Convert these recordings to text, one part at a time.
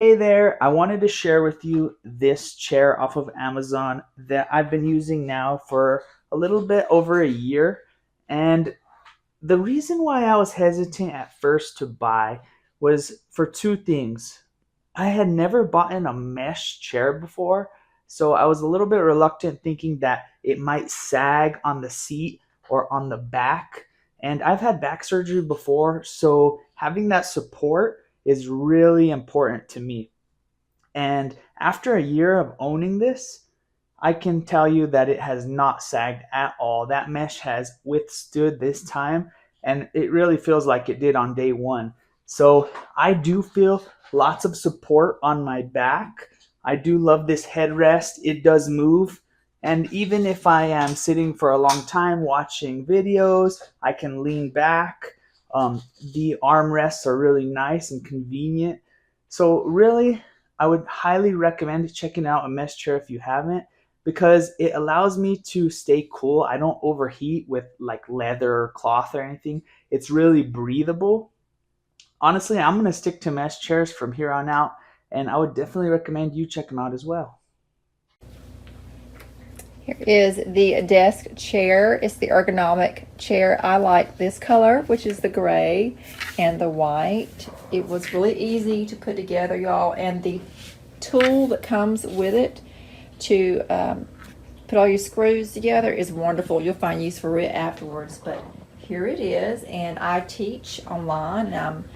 Hey there, I wanted to share with you this chair off of Amazon that I've been using now for a little bit over a year. And the reason why I was hesitant at first to buy was for two things. I had never bought in a mesh chair before, so I was a little bit reluctant thinking that it might sag on the seat or on the back. And I've had back surgery before, so having that support is really important to me. And after a year of owning this, I can tell you that it has not sagged at all. That mesh has withstood this time, and it really feels like it did on day one. So I do feel lots of support on my back. I do love this headrest. It does move. And even if I am sitting for a long time watching videos, I can lean back. The armrests are really nice and convenient. So really, I would highly recommend checking out a mesh chair if you haven't, because it allows me to stay cool. I don't overheat with like leather or cloth or anything. It's really breathable. Honestly, I'm going to stick to mesh chairs from here on out, and I would definitely recommend you check them out as well. Here is the desk chair. It's the ergonomic chair. I like this color, which is the gray and the white. It was really easy to put together, y'all, and the tool that comes with it to put all your screws together is wonderful. You'll find use for it afterwards, but here it is. And I teach online. I'm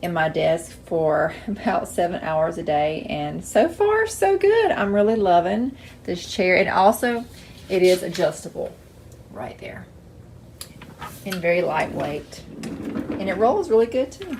in my desk for about 7 hours a day, and so far so good. I'm really loving this chair. And also it is adjustable right there and very lightweight, and it rolls really good too.